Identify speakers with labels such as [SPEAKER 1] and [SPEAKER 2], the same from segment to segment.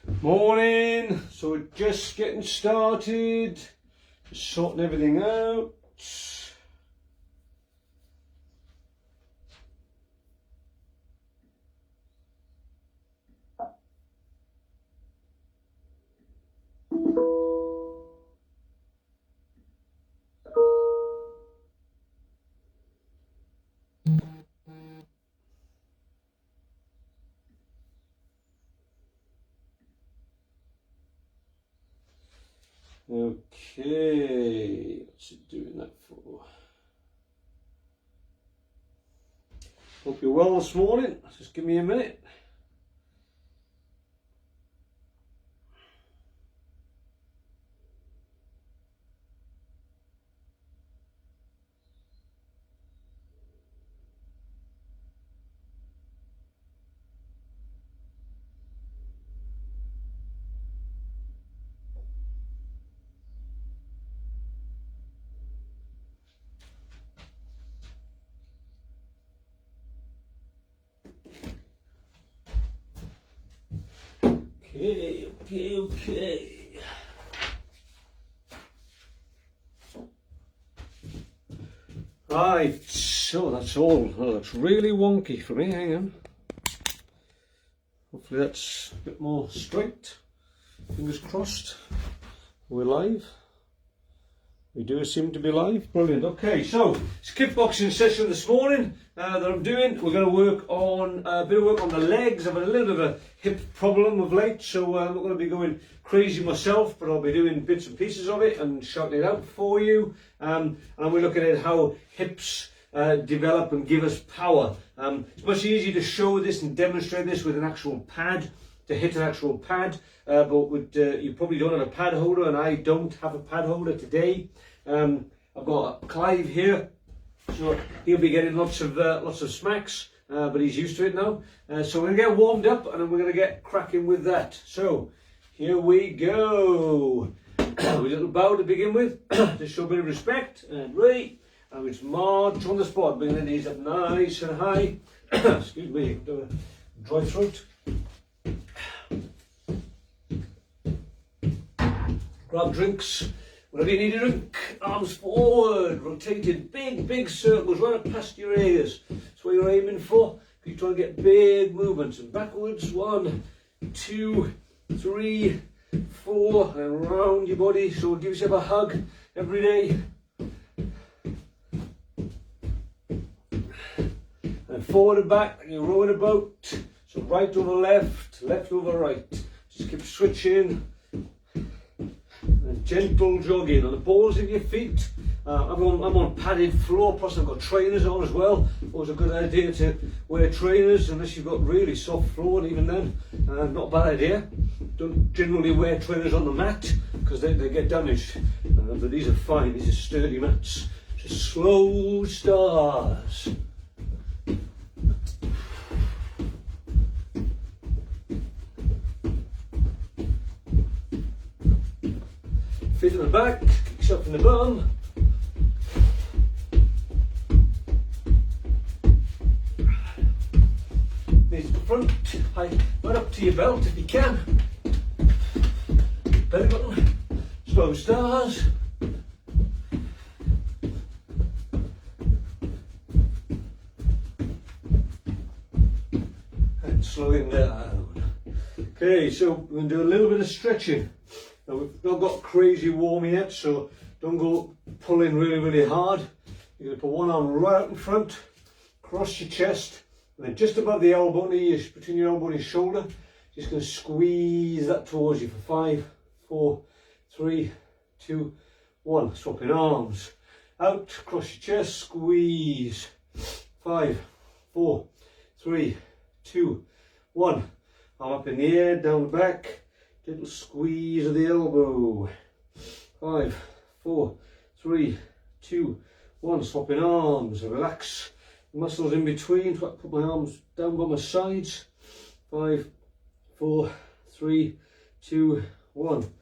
[SPEAKER 1] Morning. So we're just getting started, just sorting everything out. Okay, what's it doing that for? Hope you're well this morning. Just give me a minute. Okay. Right, so that's all. That looks really wonky for me. Hang on. Hopefully that's a bit more straight. Fingers crossed. We're live. We do seem to be live. Brilliant. Okay, so it's a kickboxing session this morning that I'm doing. We're going to work on a bit of work on the legs. I've had a little bit of a hip problem of late, so I'm not going to be going crazy myself, but I'll be doing bits and pieces of it and shouting it out for you. And we're looking at how hips develop and give us power. It's much easier to show this and demonstrate this with an actual pad, to hit an actual pad, but you probably don't have a pad holder, and I don't have a pad holder today. I've got Clive here, so he'll be getting lots of smacks, but he's used to it now. So we're going to get warmed up, and then we're going to get cracking with that. So here we go. With a little bow to begin with, to show a bit of respect, and ready. And we just march on the spot, bringing the knees up nice and high. Excuse me, dry throat. Grab drinks, whenever you need a drink, arms forward, rotated, big circles right up past your ears. That's what you're aiming for. You try to get big movements, and backwards, 1, 2, 3, 4, and around your body. So give yourself a hug every day. And forward and back, and you're rowing a boat. So right over left, left over right. Just keep switching. And gentle jogging on the balls of your feet. I'm on padded floor, plus I've got trainers on as well. Always a good idea to wear trainers unless you've got really soft floor, and even then, not a bad idea. Don't generally wear trainers on the mat because they get damaged, but these are fine, these are sturdy mats. Just slow stars. Feet in the back, kicks up in the bum. Knees to the front, high, right up to your belt if you can. Belly button, slow stars. And slowing down. Okay, so we're going to do a little bit of stretching. Now, we've not got crazy warm yet, so don't go pulling really hard. You're going to put one arm right up in front, across your chest, and then just above the elbow, between your elbow and your shoulder, just going to squeeze that towards you for 5, 4, 3, 2, 1. Swapping arms. Out, across your chest, squeeze. 5, 4, 3, 2, 1. Arm up in the air, down the back. Little squeeze of the elbow. 5, 4, 3, 2, 1. Swapping arms. Relax the muscles in between. Put my arms down by my sides. 5, 4, 3, 2, 1.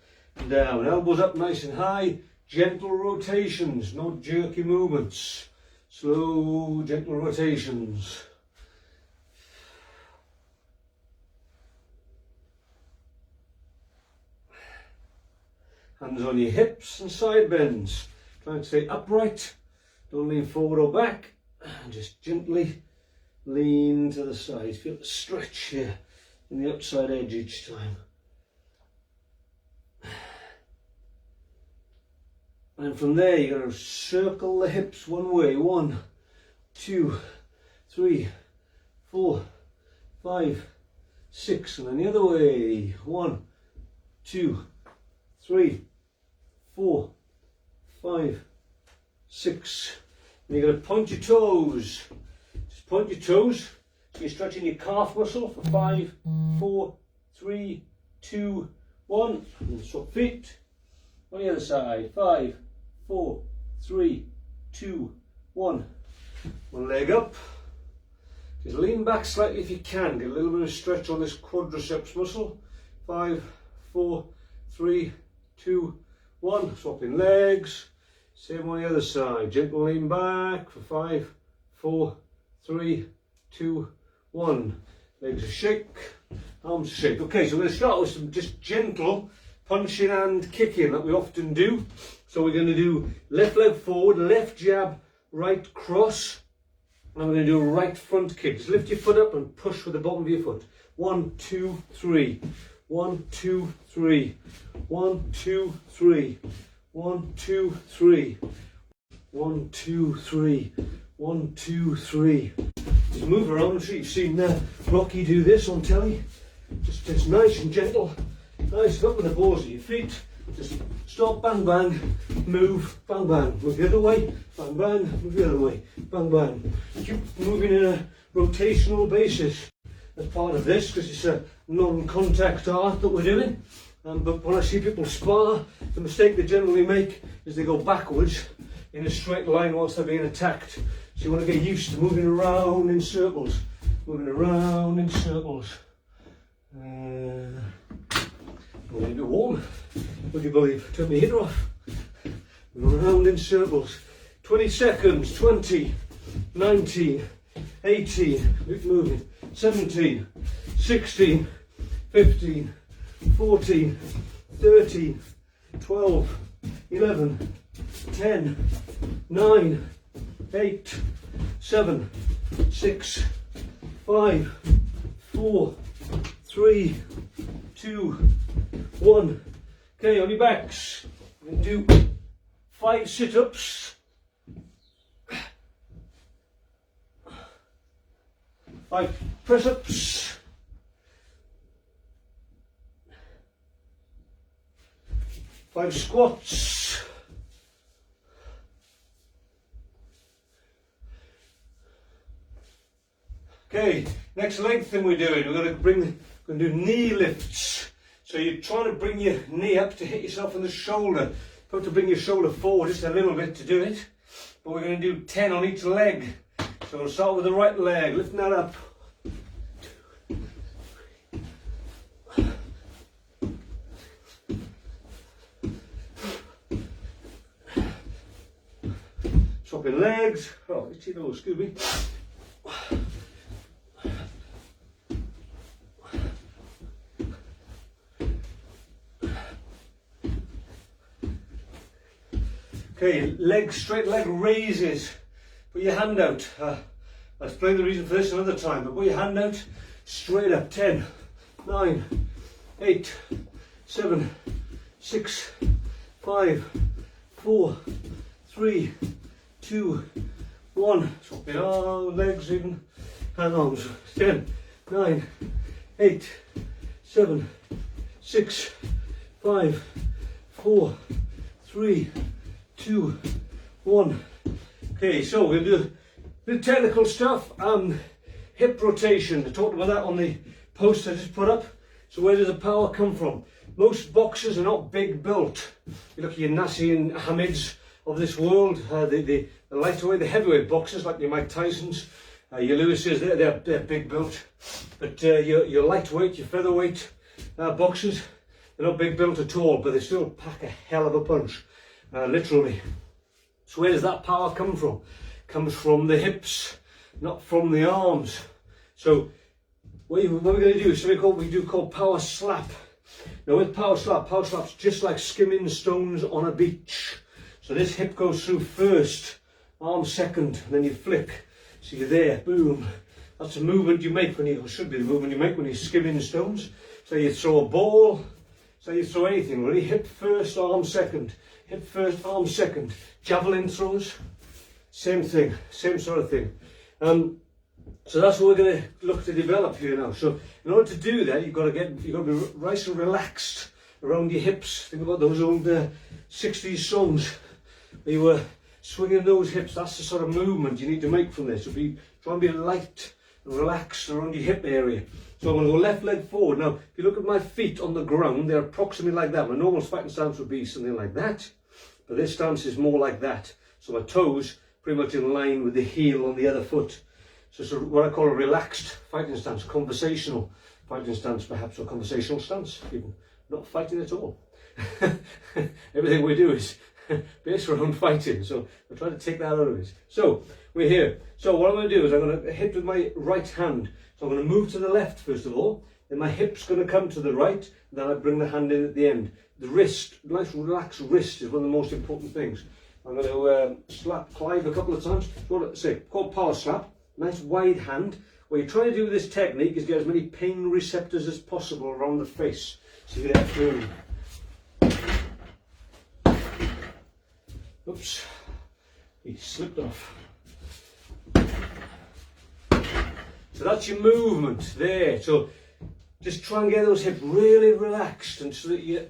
[SPEAKER 1] Down. Elbows up nice and high. Gentle rotations, no jerky movements. Slow, gentle rotations. Hands on your hips and side bends. Try and stay upright. Don't lean forward or back. And just gently lean to the side. Feel the stretch here in the outside edge each time. And from there, you're going to circle the hips one way. 1, 2, 3, 4, 5, 6. And then the other way. 1, 2, 3, 4, 5, 6. And you're going to point your toes. Just point your toes. So you're stretching your calf muscle for 5, 4, 3, 2, 1. And swap feet. On the other side. 5, 4, 3, 2, 1. One leg up. Just lean back slightly if you can. Get a little bit of stretch on this quadriceps muscle. 5, 4, 3, 2, 1. Swapping legs. Same on the other side. Gentle lean back for 5, 4, 3, 2, 1. Legs a shake. Arms a shake. Okay, so we're going to start with some just gentle punching and kicking that we often do. So we're going to do left leg forward, left jab, right cross. And we're going to do a right front kick. Just lift your foot up and push with the bottom of your foot. 1, 2, 3. 1, 2, 3. 1, 2, 3. 1, 2, 3. 1, 2, 3. 1, 2, 3. Just move around. I'm sure you've seen Rocky do this on telly. Just nice and gentle. Nice, up with the balls of your feet. Just stop, bang, bang, move, bang, bang. Move the other way, bang, bang, move the other way, bang, bang. Keep moving in a rotational basis as part of this, because it's a non-contact art that we're doing. But when I see people spar, the mistake they generally make is they go backwards in a straight line whilst they're being attacked. So you want to get used to moving around in circles, moving around in circles. A little bit warm, would you believe? Turn the heater off. Move around in circles. 20 seconds. 20, 19, 18, keep moving. 17, 16, 15, 14, 13, 12, 11, 10, 9, 8, 7, 6, 5, 4, 3, 2, 1. Okay, on your backs. We're going to do 5 sit-ups. 5 press-ups. 5 squats. Okay, next leg thing we're doing, we're going to do knee lifts. So you're trying to bring your knee up to hit yourself in the shoulder. You have to bring your shoulder forward just a little bit to do it. But we're going to do 10 on each leg. So we'll start with the right leg, lifting that up. Swapping legs. Oh, itchy nose, excuse me. Okay, straight leg raises. Put your hand out. I'll explain the reason for this another time, but put your hand out, straight up. 10, 9, 8, 7, 6, 5, 4, 3, 2, 1. Swap it all, legs even, hand arms. 10, 9, 8, 7, 6, 5, 4, 3, 2, 1. Okay, so we'll do the technical stuff. Hip rotation. I talked about that on the post I just put up. So where does the power come from? Most boxers are not big built. You look at your Nasi and Hamids of this world, the lightweight, the heavyweight boxers like your Mike Tysons, your Lewises, they're big built. But your lightweight, your featherweight boxers, they're not big built at all, but they still pack a hell of a punch. Literally. So where does that power come from? It comes from the hips, not from the arms. So what we're going to do is something we do called power slap. Now with power slap's just like skimming stones on a beach. So this hip goes through first, arm second, and then you flick. So you're there, boom. That's the movement you make when you, or should be the movement you make when you're skimming stones. So you throw a ball, so you throw anything really, hip first, arm second, hip first, arm second. Javelin throws, same thing, same sort of thing. So that's what we're going to look to develop here now. So in order to do that, you've got to be nice and relaxed around your hips. Think about those old 60s songs where you were swinging those hips. That's the sort of movement you need to make from this. So try and be light and relaxed around your hip area. So I'm going to go left leg forward. Now, if you look at my feet on the ground, they're approximately like that. My normal fighting stance would be something like that, but this stance is more like that. So my toes pretty much in line with the heel on the other foot. So it's what I call a relaxed fighting stance, conversational fighting stance perhaps, or conversational stance, even not fighting at all. Everything we do is based around fighting, so I'm trying to take that out of it. So we're here. So what I'm going to do is I'm going to hit with my right hand. So I'm going to move to the left first of all, then my hip's going to come to the right, and then I bring the hand in at the end. The wrist, nice relaxed wrist is one of the most important things. I'm going to slap Clive a couple of times. So say, called power slap. Nice wide hand. What you're trying to do with this technique is get as many pain receptors as possible around the face. So you get that boom. Oops, he slipped off. So that's your movement there. So just try and get those hips really relaxed, and so that you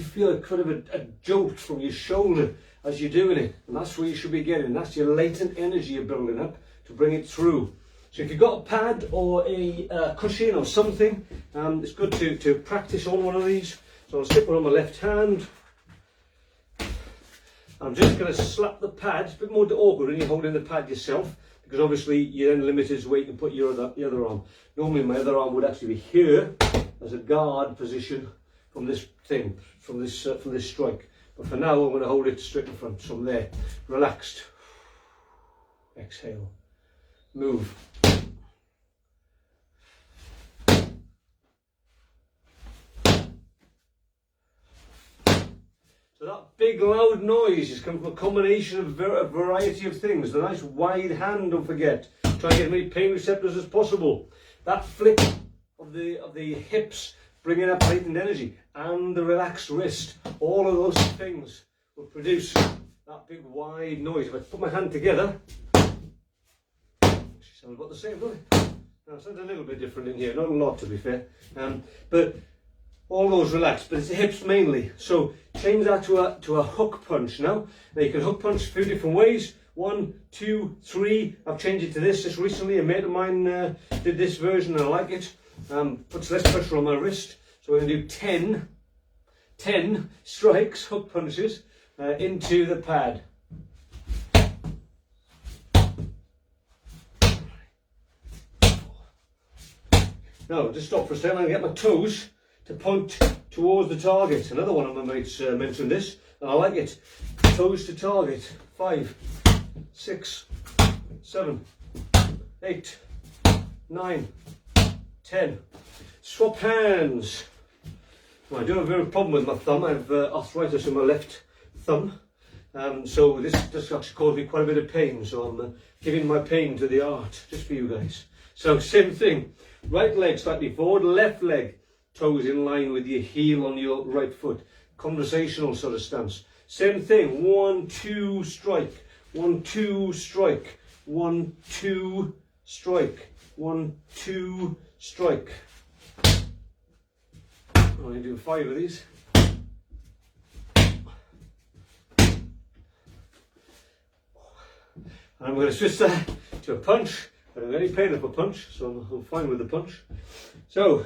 [SPEAKER 1] feel a kind of a jolt from your shoulder as you're doing it. And that's where you should be getting. That's your latent energy you're building up to bring it through. So if you've got a pad or a cushion or something, it's good to practice on one of these. So I'll stick one on my left hand. I'm just going to slap the pad. It's a bit more awkward when you're holding the pad yourself, because obviously you're then limited to where you can put your other arm. Normally my other arm would actually be here as a guard position from this thing, from this strike. But for now I'm going to hold it straight in front, so I'm there, relaxed. Exhale. Move. So that big loud noise is coming from a combination of a variety of things. The nice wide hand, don't forget. Try and get as many pain receptors as possible. That flick of the hips, bringing up latent energy, and the relaxed wrist. All of those things will produce that big wide noise. If I put my hand together, sounds about the same, doesn't it? Now, it sounds a little bit different in here, not a lot to be fair, but all those relaxed, but it's the hips mainly. So change that to a hook punch now. Now you can hook punch a few different ways. 1, 2, 3. I've changed it to this just recently. A mate of mine did this version and I like it. Puts less pressure on my wrist. So we're going to do 10 strikes, hook punches, into the pad. Now, just stop for a second and get my toes to point towards the target. Another one of my mates mentioned this, and I like it. Toes to target. 5, 6, 7, 8, 9, 10. Swap hands. Well, I do have a bit of a problem with my thumb. I have arthritis in my left thumb. So this actually caused me quite a bit of pain. So I'm giving my pain to the art, just for you guys. So same thing. Right leg slightly forward, left leg toes in line with your heel on your right foot. Conversational sort of stance. Same thing. 1, 2, strike. 1, 2, strike. 1, 2, strike. 1, 2, strike. I'm going to do 5 of these. And I'm going to switch that to a punch. I don't have any pain of a punch, so I'm fine with the punch. So,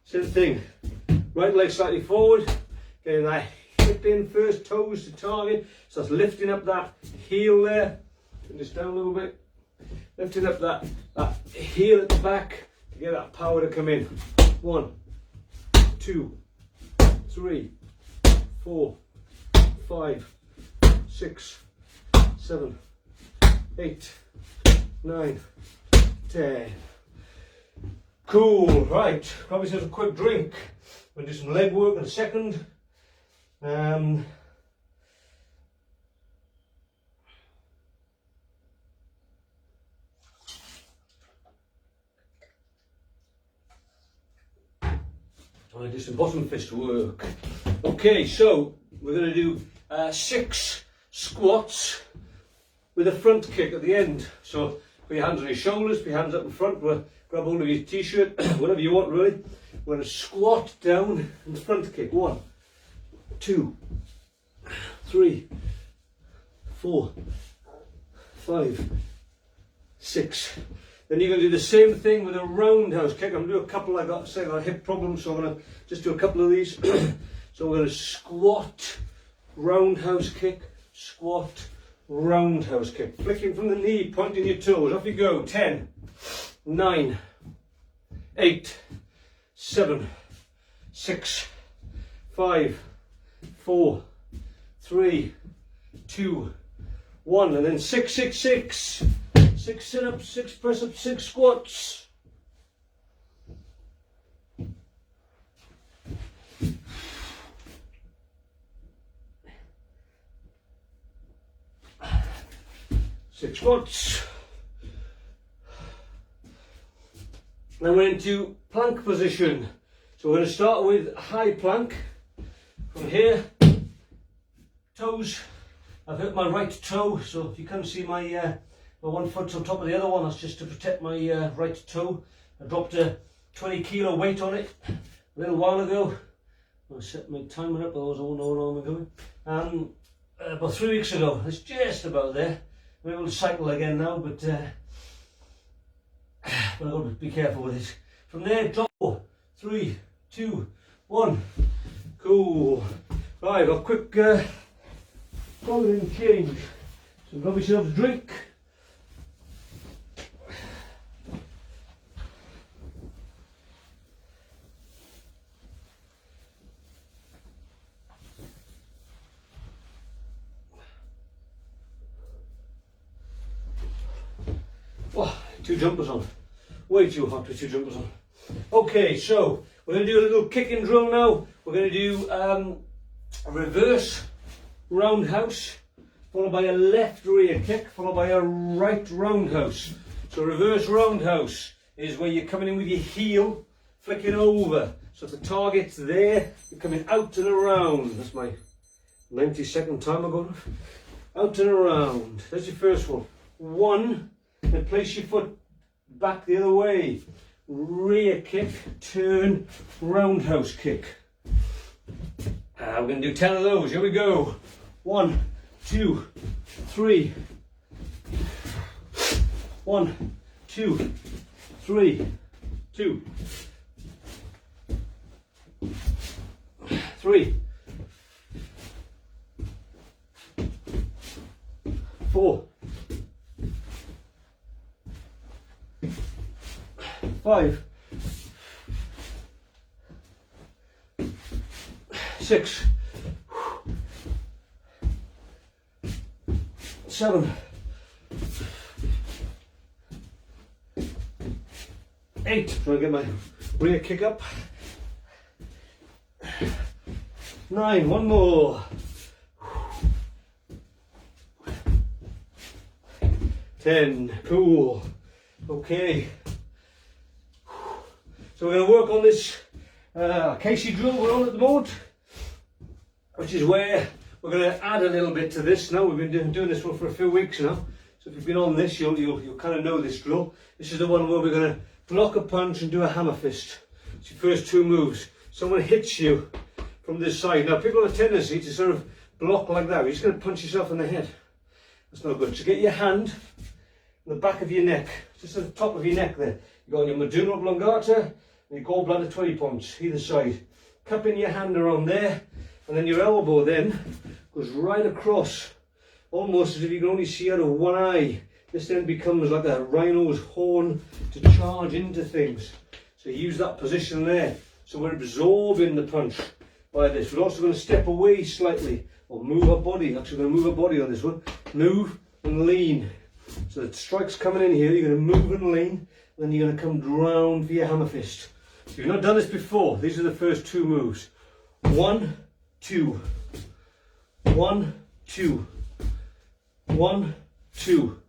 [SPEAKER 1] same thing. Right leg slightly forward, getting that hip in first, toes to target. So that's lifting up that heel there. Turn this down a little bit. Lifting up that heel at the back to get that power to come in. 1, 2, 3, 4, 5, 6, 7, 8, 9, 10. Cool, right. Grab yourself a quick drink. We'll do some leg work in a second. I'll do some bottom fist work. Okay, so we're going to do 6 squats with a front kick at the end. So put your hands on your shoulders, put your hands up in front, grab hold of your t-shirt, whatever you want really. We're going to squat down and front kick. 1, 2, 3, 4, 5, 6. Then you're going to do the same thing with a roundhouse kick. I'm going to do a couple. I got a hip problem, so I'm going to just do a couple of these. So we're going to squat, roundhouse kick, squat, roundhouse kick. Flicking from the knee, pointing your toes. Off you go. 10, 9, 8, 7, 6, 5, 4, 3, 2, 1. And then 6, 6, 6. 6 sit-ups, 6 press-ups, 6 squats. Six squats. Then we're into plank position. So we're going to start with high plank. From here, toes. I've hurt my right toe, so if you can't see my one foot's on top of the other one, that's just to protect my right toe. I dropped a 20 kilo weight on it a little while ago. I set my timer up, otherwise I won't know where I'm going. About 3 weeks ago. It's just about there. I'm able to cycle again now, but I've got to be careful with it. From there, drop 4, 3, 2, 1. Cool. Right, a quick clothing change. So grab yourself a drink. Oh, 2 jumpers on. Way too hot with 2 jumpers on. Okay, so we're going to do a little kicking drill now. We're going to do a reverse roundhouse, followed by a left rear kick, followed by a right roundhouse. So reverse roundhouse is where you're coming in with your heel, flicking over. So if the target's there, you're coming out and around. That's my 90-second timer going. Out and around. That's your first one. 1. Then place your foot back the other way. Rear kick, turn, roundhouse kick. We're going to do 10 of those. Here we go. 1, 2, 3. 1, 2, 3, 2, 3, 4, 5, 6, 7, 8. Trying to get my rear kick up. 9. One more. 10. Cool. Okay. So we're going to work on this Casey drill we're on at the moment, which is where we're going to add a little bit to this now. We've been doing this one for a few weeks now. So if you've been on this, you'll kind of know this drill. This is the one where we're going to block a punch and do a hammer fist. It's your first 2 moves. Someone hits you from this side. Now people have a tendency to sort of block like that. You're just going to punch yourself in the head. That's not good. So get your hand on the back of your neck, just at the top of your neck there. You got your medulla oblongata and your gallbladder 20 points, either side. Cupping your hand around there, and then your elbow then goes right across, almost as if you can only see out of one eye. This then becomes like a rhino's horn to charge into things. So use that position there. So we're absorbing the punch by this. We're also going to step away slightly, or move our body. Actually, we're going to move our body on this one. Move and lean. So the strike's coming in here, you're going to move and lean, and then you're going to come round for your hammer fist. If you've not done this before, these are the first two moves. 1, 2. 1, 2. 1, 2.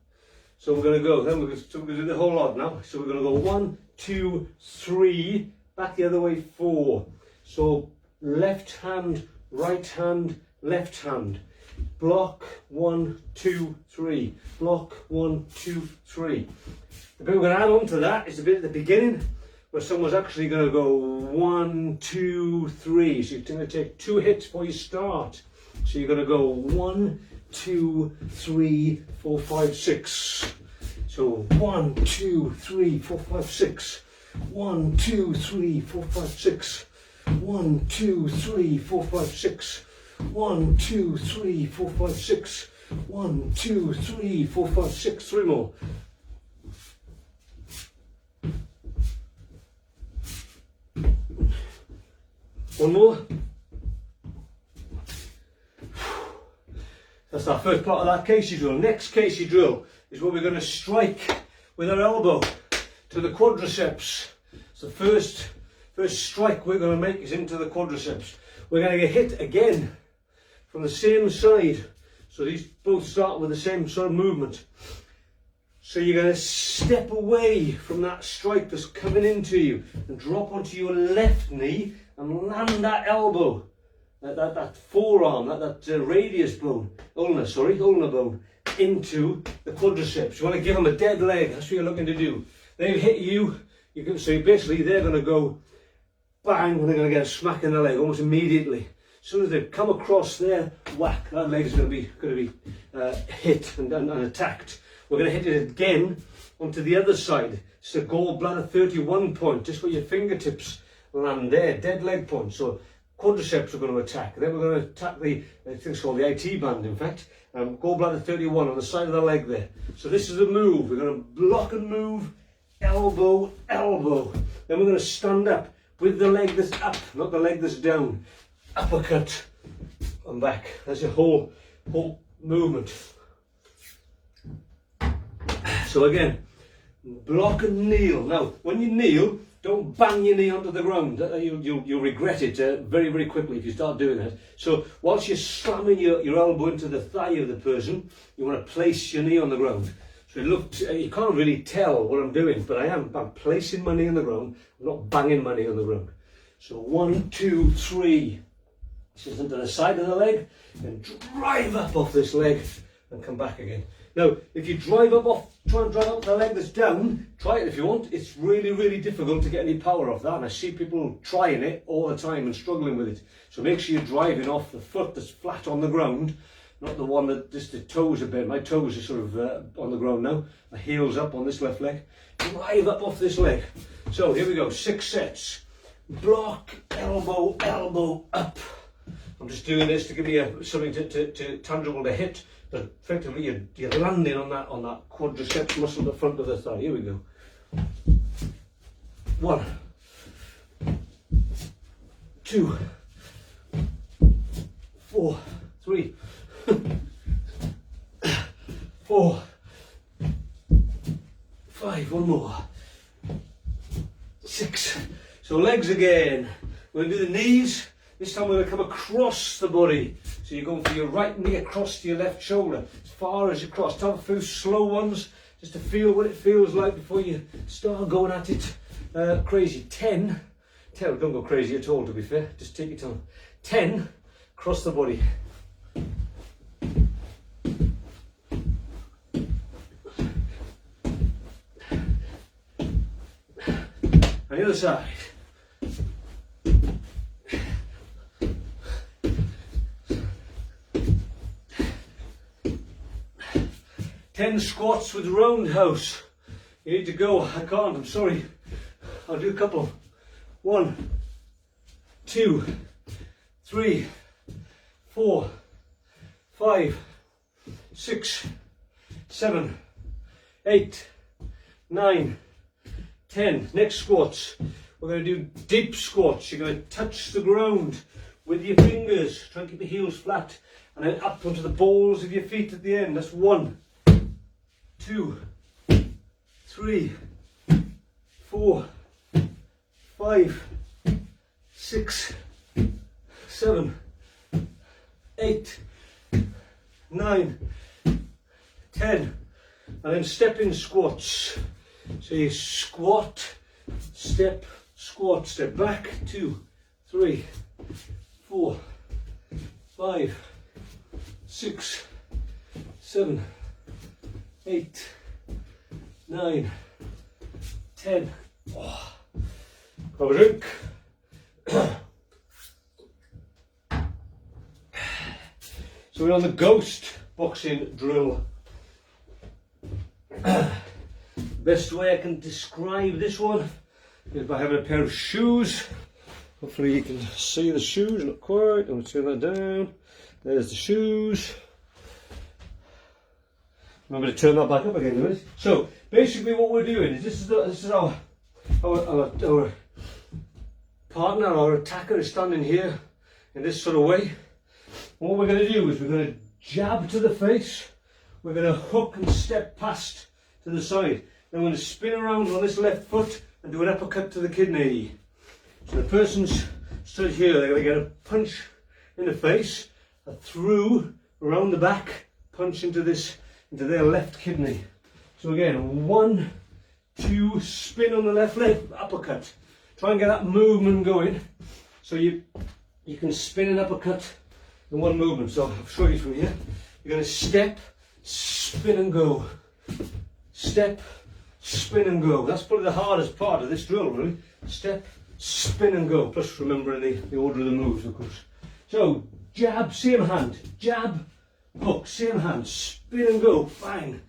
[SPEAKER 1] So we're going to go, then we're going to do the whole lot now. So we're going to go 1, 2, 3, back the other way, 4. So left hand, right hand, left hand. Block, 1, 2, 3. Block, 1, 2, 3. The bit we're going to add on to that is the bit at the beginning where someone's actually going to go 1, 2, 3. So you're going to take 2 hits before you start. So you're going to go 1, 2, 3, 4, 5, 6. So 1, 2, 3, 4, 5, 6. 1, 2, 3, 4, 5, 6. 1, 2, 3, 4, 5, 6. 1, 2, 3, 4, 5, 6. 1, 2, 3, 4, 5, 6. 3 more. One more. That's our first part of that Casey drill. Next Casey drill is where we're going to strike with our elbow to the quadriceps. So first strike we're going to make is into the quadriceps. We're going to get hit again from the same side. So these both start with the same sort of movement. So you're going to step away from that strike that's coming into you and drop onto your left knee and land that elbow, that forearm, that radius bone, ulnar bone, into the quadriceps. You want to give them a dead leg. That's what you're looking to do. They hit you. So basically they're going to go bang, and they're going to get a smack in the leg almost immediately. As soon as they come across there, whack, that leg is going to be hit and attacked. We're going to hit it again onto the other side. It's a gallbladder 31 point, just where your fingertips land there, dead leg point. So quadriceps are going to attack. Then we're going to attack the, I think it's called the IT band, in fact. Gallbladder 31 on the side of the leg there. So this is the move. We're going to block and move, elbow, elbow. Then we're going to stand up with the leg that's up, not the leg that's down. Uppercut and back. That's your whole movement. So again, block and kneel. Now, when you kneel, don't bang your knee onto the ground. You'll regret it very, very quickly if you start doing that. So whilst you're slamming your elbow into the thigh of the person, you want to place your knee on the ground. So you can't really tell what I'm doing, but I'm placing my knee on the ground. I'm not banging my knee on the ground. So 1, 2, 3. This is into the side of the leg, and drive up off this leg and come back again. Now, if you try and drive up the leg that's down, try it if you want. It's really, really difficult to get any power off that, and I see people trying it all the time and struggling with it. So make sure you're driving off the foot that's flat on the ground, not the one that just the toes are bent. My toes are sort of on the ground now. My heel's up on this left leg. Drive up off this leg. So here we go, 6 sets. Block, elbow, elbow, up. I'm just doing this to give you something to tangible to hit, but effectively you're landing on that quadriceps muscle at the front of the thigh. Here we go. 1, 2, 4, 3, 4, 5. One more. 6. So legs again. We're going to do the knees. This time we're going to come across the body. So you're going for your right knee across to your left shoulder, as far as you cross. Have a few slow ones, just to feel what it feels like before you start going at it crazy. 10, don't go crazy at all, to be fair. Just take your time. 10, across the body. On the other side. 10 squats with roundhouse. You need to go. I can't, I'm sorry. I'll do a couple. 1, 2, 3, 4, 5, 6, 7, 8, 9, 10. Next squats. We're going to do deep squats. You're going to touch the ground with your fingers. Try and keep your heels flat. And then up onto the balls of your feet at the end. That's 1, 2, 3, 4, 5, 6, 7, 8, 9, 10, and then stepping squats. So you squat, step, squat, step back, 2, 3, 4, 5, 6, 7, 8, 9, 10. Oh. Have a drink. So we're on the ghost boxing drill. Best way I can describe this one is by having a pair of shoes. Hopefully you can see the shoes, not quite. I'm going to turn that down. There's the shoes. Remember to turn that back up again, guys. So basically what we're doing is this is our partner, our attacker is standing here in this sort of way. What we're going to do is we're going to jab to the face, we're going to hook and step past to the side. Then we're going to spin around on this left foot and do an uppercut to the kidney. So the person's stood here, they're going to get a punch in the face, a through around the back, punch into their left kidney. So again, 1, 2, spin on the left leg, uppercut. Try and get that movement going. So you can spin an uppercut in one movement. So I'll show you from here. You're going to step, spin and go. Step, spin and go. That's probably the hardest part of this drill, really. Step, spin and go. Plus remembering the order of the moves, of course. So jab, same hand. Jab, hook, same hand. Spin and go. Bang.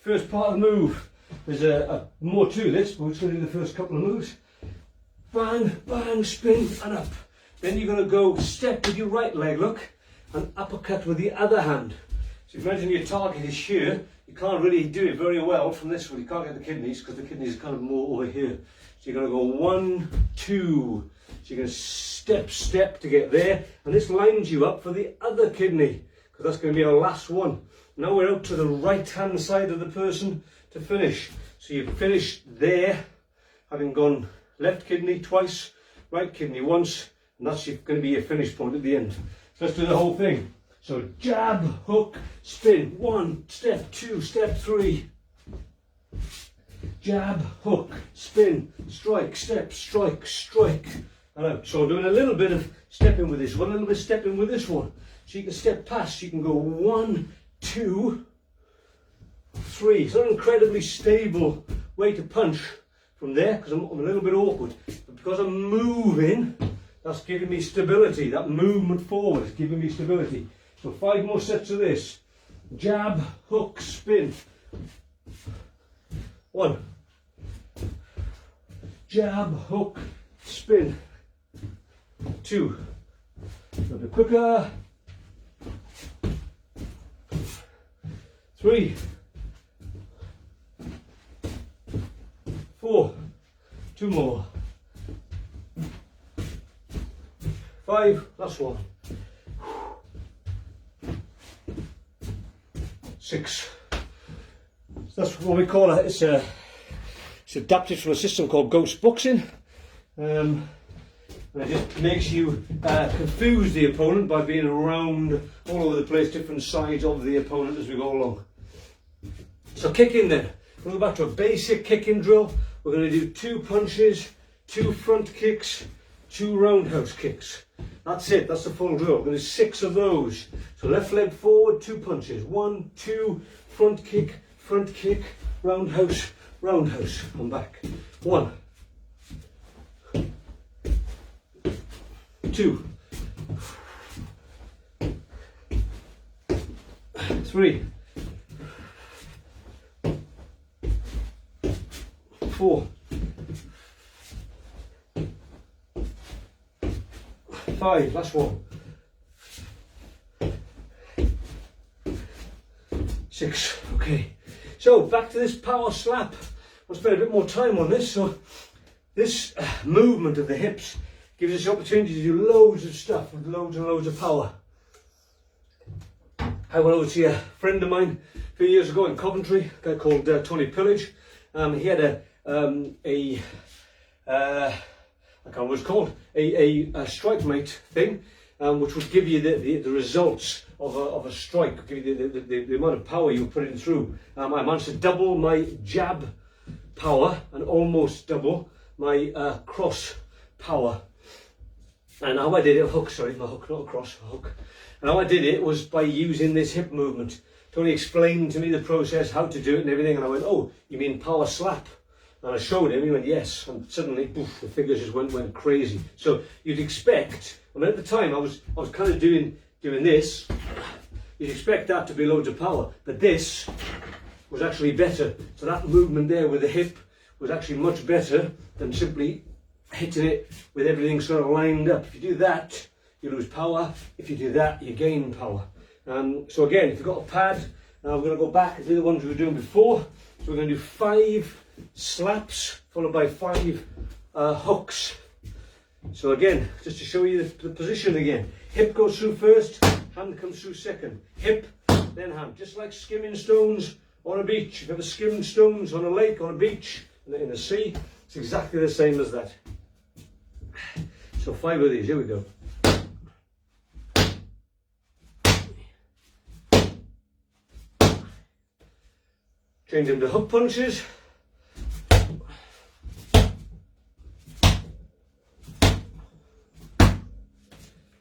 [SPEAKER 1] First part of the move. There's more to this, but we're just going to do the first couple of moves. Bang, bang, spin and up. Then you're going to go step with your right leg, look, and uppercut with the other hand. So imagine your target is here. You can't really do it very well from this one. You can't get the kidneys because the kidneys are kind of more over here. So you're going to go 1, 2. So you're going to step to get there. And this lines you up for the other kidney because that's going to be our last one. Now we're out to the right hand side of the person to finish. So you finish there, having gone left kidney twice, right kidney once, and that's going to be your finish point at the end. So let's do the whole thing. So jab, hook, spin. 1, step 2, step 3. Jab, hook, spin, strike, step, strike, strike. And out. So I'm doing a little bit of stepping with this one, a little bit of stepping with this one. So you can step past, you can go 1, 2, 3. It's not an incredibly stable way to punch from there because I'm a little bit awkward. But because I'm moving, that's giving me stability. That movement forward is giving me stability. So 5 more sets of this. Jab, hook, spin. 1. Jab, hook, spin. 2. A little bit quicker. 3. 4. 2 more. 5. Last one. 6. So that's what we call it. It's adapted from a system called ghost boxing. And it just makes you confuse the opponent by being around all over the place, different sides of the opponent as we go along. So kicking then. We'll go back to a basic kicking drill. We're going to do 2 punches, 2 front kicks, 2 roundhouse kicks. That's it, that's the full drill. We're going to do 6 of those. So left leg forward, 2 punches. 1, 2, front kick, roundhouse, roundhouse. Come back. 1, 2, 3, 4, 5, last one. 6, okay. So back to this power slap. I'll spend a bit more time on this. So this movement of the hips gives us the opportunity to do loads of stuff with loads and loads of power. I went over to see a friend of mine a few years ago in Coventry, a guy called Tony Pillage. He had a can't remember what it's called, a strike mate thing, which would give you the results of a strike, give you the amount of power you were putting through. I managed to double my jab power and almost double my cross power. And how I did it, hook, sorry, my hook, not a cross, a hook. And how I did it was by using this hip movement. Tony explained to me the process, how to do it and everything, and I went, oh, you mean power slap? And I showed him, he went, yes, and suddenly, poof, the figures just went crazy. So you'd expect, I mean, at the time I was kind of doing this, you'd expect that to be loads of power, but this was actually better. So that movement there with the hip was actually much better than simply hitting it with everything sort of lined up. If you do that, you lose power. If you do that, you gain power. So again, if you've got a pad, now we're going to go back and do the ones we were doing before. So we're going to do 5 slaps followed by 5 hooks. So again, just to show you the position again. Hip goes through first, hand comes through second. Hip, then hand. Just like skimming stones on a beach. If you've ever skimmed stones on a lake, on a beach, in the sea, it's exactly the same as that. So 5 of these, here we go. Change them to hook punches.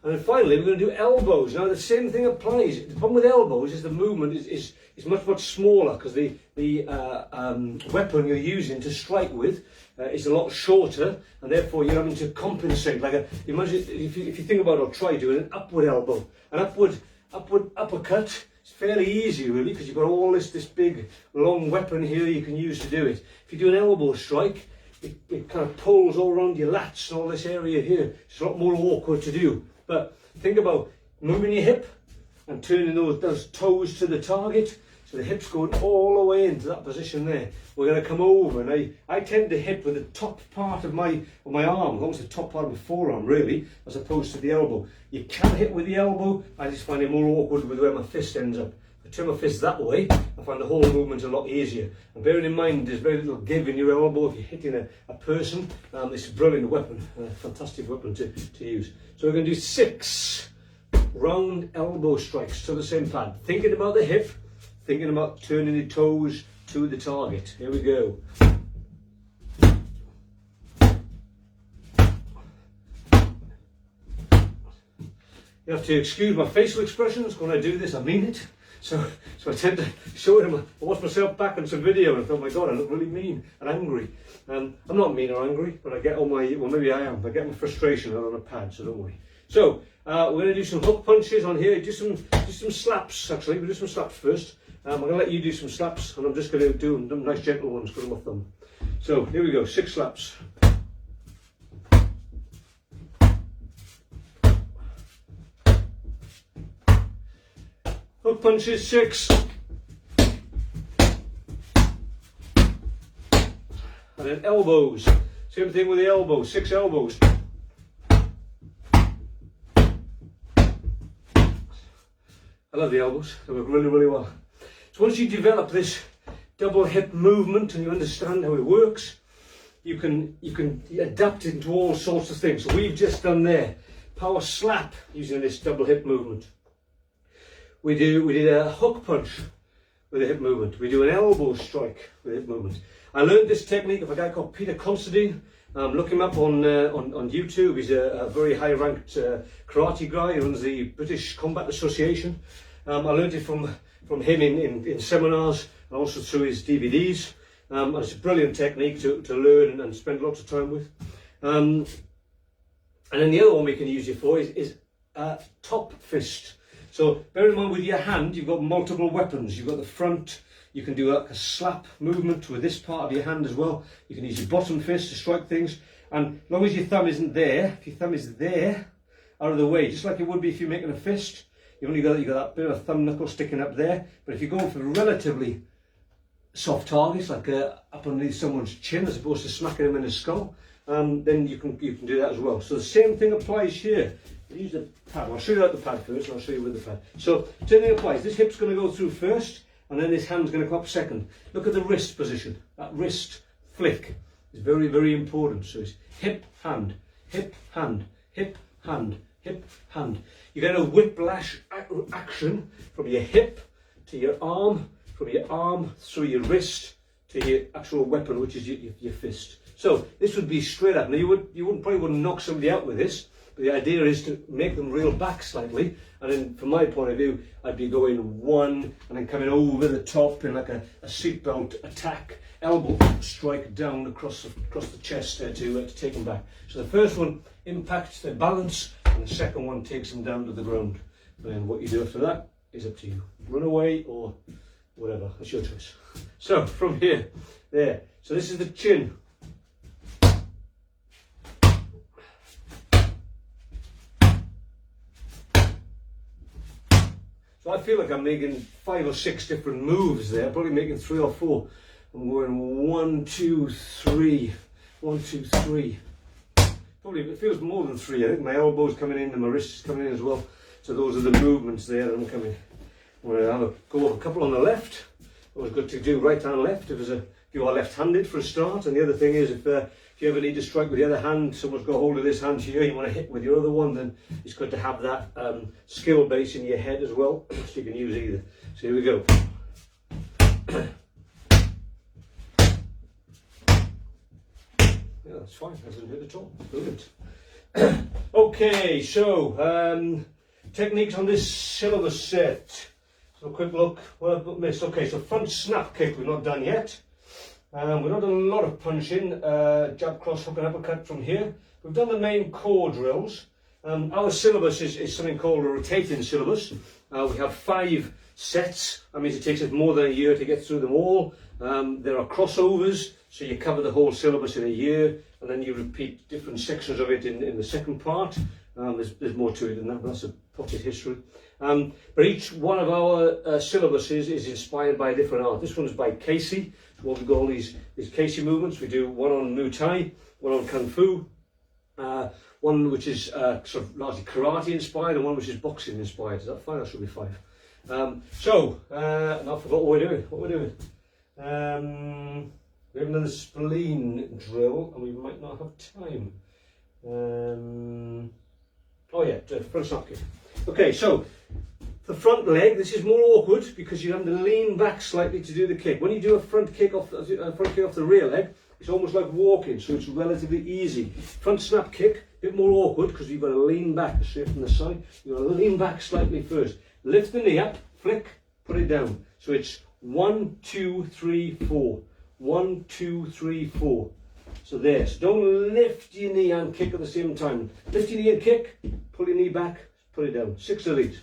[SPEAKER 1] And then finally we're going to do elbows. Now the same thing applies. The problem with elbows is the movement is much smaller, because the weapon you're using to strike with is a lot shorter, and therefore you're having to compensate. Like imagine if you think about or try doing an upward elbow, an upward uppercut. It's fairly easy really, because you've got all this big long weapon here you can use to do it. If you do an elbow strike, it kind of pulls all around your lats and all this area here. It's a lot more awkward to do. But think about moving your hip and turning those toes to the target. So the hip's going all the way into that position there. We're going to come over, and I tend to hit with the top part of my arm, almost the top part of my forearm really, as opposed to the elbow. You can hit with the elbow. I just find it more awkward with where my fist ends up. If I turn my fist that way, I find the whole movement a lot easier. And bearing in mind, there's very little give in your elbow if you're hitting a person. It's a brilliant weapon, a fantastic weapon to use. So we're going to do 6 round elbow strikes to the same pad. Thinking about the hip, thinking about turning the toes to the target. Here we go. You have to excuse my facial expressions when I do this. I mean it. So I tend to show them. I watch myself back on some video and I thought, my God, I look really mean and angry. I'm not mean or angry, but I get all my, well maybe I am, I get my frustration out on a pad, so don't worry. So we're going to do some hook punches on here, do some slaps actually. We'll do some slaps first. I'm going to let you do some slaps, and I'm just going to do them nice gentle ones with my thumb. So here we go, 6 slaps. Hook punches, 6. And then elbows. Same thing with the elbows, 6 elbows. I love the elbows, they work really, really well. So once you develop this double hip movement and you understand how it works, you can adapt it into all sorts of things. So we've just done there, power slap using this double hip movement. We did a hook punch with a hip movement. We do an elbow strike with a hip movement. I learned this technique of a guy called Peter Considine. Look him up on YouTube. He's a very high-ranked karate guy. He runs the British Combat Association. I learned it from him in seminars and also through his DVDs. And it's a brilliant technique to learn and spend lots of time with. And then the other one we can use it for is top fist. So bear in mind, with your hand, you've got multiple weapons. You've got the front. You can do a slap movement with this part of your hand as well. You can use your bottom fist to strike things. And as long as your thumb isn't there, if your thumb is there, out of the way, just like it would be if you're making a fist, you've got that bit of a thumb knuckle sticking up there. But if you're going for relatively soft targets, like up underneath someone's chin as opposed to smacking them in the skull, then you can do that as well. So the same thing applies here. Use the pad. I'll show you out the pad first, and I'll show you with the pad. So same thing applies. This hip's going to go through first, and then this hand's going to come up second. Look at the wrist position. That wrist flick is very, very important. So it's hip, hand. hip, hand, hip, hand, hip, hand. You get a whiplash action from your hip to your arm, from your arm through your wrist to your actual weapon, which is your fist. So this would be straight up. Now you probably wouldn't knock somebody out with this, but the idea is to make them reel back slightly. And then from my point of view, I'd be going one and then coming over the top in like a seatbelt attack, elbow strike down across the chest there to take them back. So the first one impacts their balance, and the second one takes them down to the ground. And then what you do after that is up to you. Run away or whatever, that's your choice. So from here, there. So this is the chin. So I feel like I'm making 5 or 6 different moves there, probably making 3 or 4. I'm going 1, 2, 3, 1, 2, 3. Probably it feels more than 3. I think my elbow's coming in and my wrist is coming in as well. So those are the movements there that I'm coming. I'm going to have go over a couple on the left. Always good to do right hand left if you are left-handed for a start. And the other thing is if you ever need to strike with the other hand, someone's got hold of this hand here, you want to hit with your other one, then it's good to have that skill base in your head as well, so you can use either. So here we go. Yeah, that's fine, doesn't hurt at all. Brilliant. Okay, so techniques on this syllabus set. So a quick look, what I've missed. Okay, so front snap kick we've not done yet. We've not done a lot of punching, jab, cross, hook and uppercut from here. We've done the main core drills. Our syllabus is something called a rotating syllabus. We have 5 sets. That means it takes us more than a year to get through them all. There are crossovers, so you cover the whole syllabus in a year, and then you repeat different sections of it in the second part. There's more to it than that, but that's a potted history. But each one of our syllabuses is inspired by a different art. This one's by Casey. So what we've got all these Casey movements. We do one on Muay Thai, one on Kung Fu, one which is sort of largely karate inspired, and one which is boxing inspired. Is that 5? That should be 5. And I forgot what we're doing. We have another spleen drill, and we might not have time. Oh yeah, front snap kick. Okay, so the front leg, this is more awkward because you have to lean back slightly to do the kick. When you do a front kick off the rear leg, it's almost like walking, so it's relatively easy. Front snap kick, a bit more awkward because you've got to lean back straight from the side. You've got to lean back slightly first. Lift the knee up, flick, put it down. So it's 1, 2, 3, 4. 1, 2, 3, 4. So there. So don't lift your knee and kick at the same time. Lift your knee and kick, pull your knee back, put it down. 6 of these.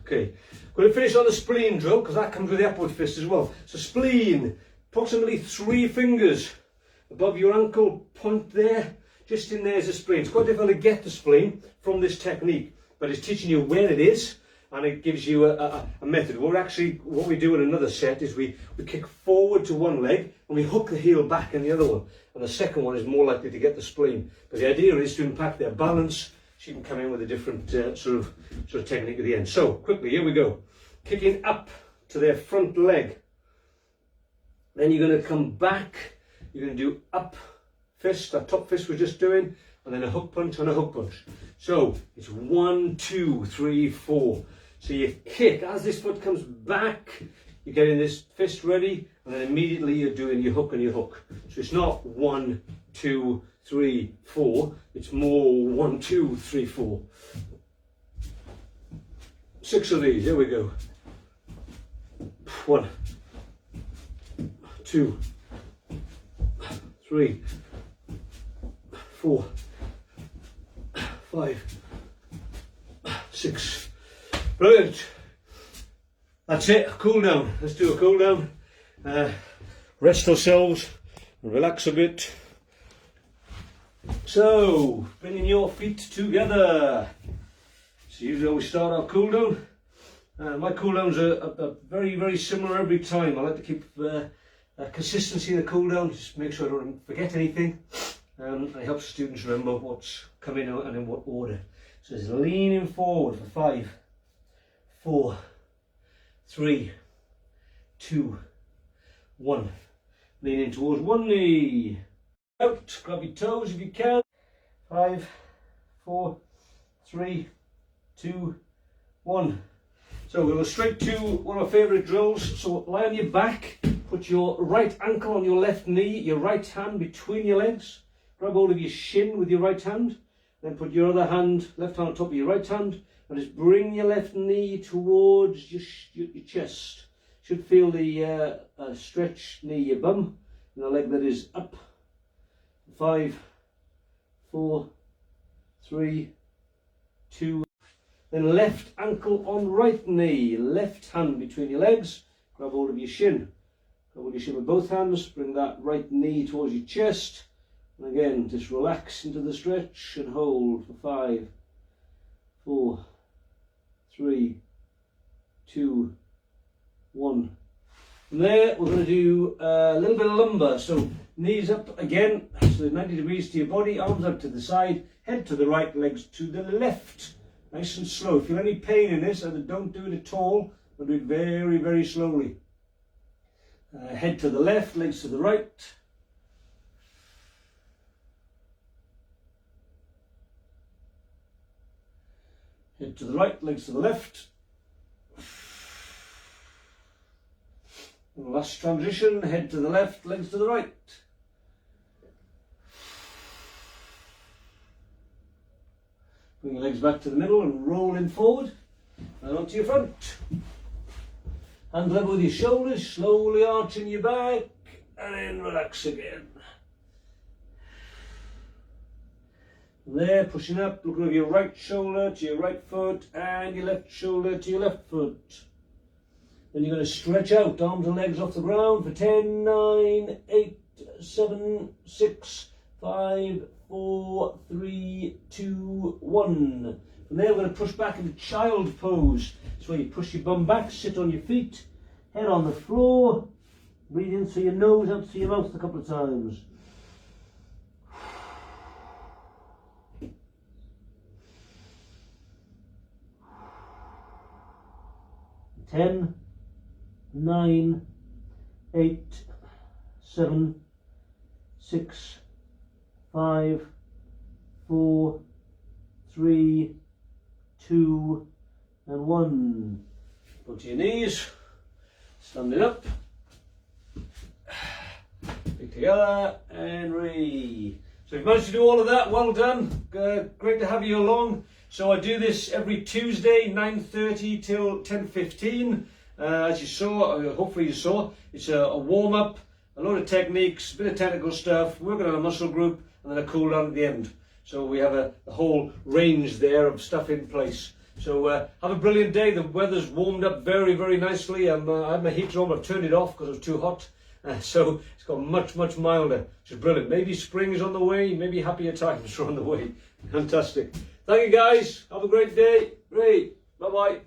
[SPEAKER 1] Okay, I'm going to finish on the spleen drill because that comes with the upward fist as well. So spleen, approximately 3 fingers above your ankle point there. Just in there is a spleen. It's quite difficult to get the spleen from this technique, but it's teaching you where it is and it gives you a method. What we do in another set is we kick forward to one leg and we hook the heel back in the other one. And the second one is more likely to get the spleen. But the idea is to impact their balance. So you can come in with a different sort of technique at the end. So quickly, here we go. Kicking up to their front leg. Then you're going to come back. You're going to do up fist, that top fist we're just doing, and then a hook punch and a hook punch. So it's 1, 2, 3, 4. So you kick as this foot comes back. You're getting this fist ready, and then immediately you're doing your hook and your hook. So it's not 1, 2, 3, 4. It's more 1, 2, 3, 4. 6 of these. Here we go. 1, 2, 3, 4, 5, 6. Brilliant. That's it. Cool down. Let's do a cool down. Rest ourselves and relax a bit. So, bringing your feet together. So usually we start our cool down. My cool downs are very, very similar every time. I like to keep consistency in the cool down, just make sure I don't forget anything. And it helps students remember what's coming out and in what order. So it's leaning forward for 5, 4, 3, 2, 1. Lean in towards one knee. Out, grab your toes if you can. 5, 4, 3, 2, 1. So we'll go straight to one of our favourite drills. So lie on your back, put your right ankle on your left knee, your right hand between your legs. Grab hold of your shin with your right hand. Then put your other hand, left hand on top of your right hand, and just bring your left knee towards your chest. Should feel the stretch near your bum, and the leg that is up. 5, 4, 3, 2. Then left ankle on right knee, left hand between your legs. Grab hold of your shin. Grab hold of your shin with both hands. Bring that right knee towards your chest. And again, just relax into the stretch and hold for 5, 4, 3, 2, 1. From there, we're going to do a little bit of lumbar. So knees up again, so 90 degrees to your body, arms up to the side, head to the right, legs to the left. Nice and slow. If you feel any pain in this, either don't do it at all, but do it very, very slowly. Head to the left, legs to the right. Head to the right, legs to the left. And last transition, head to the left, legs to the right. Bring your legs back to the middle and roll in forward and onto your front. Hand level with your shoulders, slowly arching your back, and then relax again. And there, pushing up, looking over your right shoulder to your right foot and your left shoulder to your left foot. Then you're going to stretch out, arms and legs off the ground for 10, 9, 8, 7, 6, 5, 4, 3, 2, 1. From there we're going to push back into child pose. So you push your bum back, sit on your feet, head on the floor, breathe in through your nose, out through your mouth a couple of times. 10, 9, 8, 7, 6, 5, 4, 3, 2, and 1. Go to your knees, standing up, feet together, and re. So if you managed to do all of that, well done. Great to have you along. So I do this every Tuesday, 9:30 till 10:15. As you saw, hopefully you saw, it's a warm-up, a load of techniques, a bit of technical stuff, working on a muscle group, and then a cool down at the end. So we have a whole range there of stuff in place. So have a brilliant day. The weather's warmed up very, very nicely. I had my heater on, but I've turned it off because it was too hot. So it's got much, much milder, which is brilliant. Maybe spring is on the way, maybe happier times are on the way. Fantastic. Thank you guys. Have a great day. Great. Bye-bye.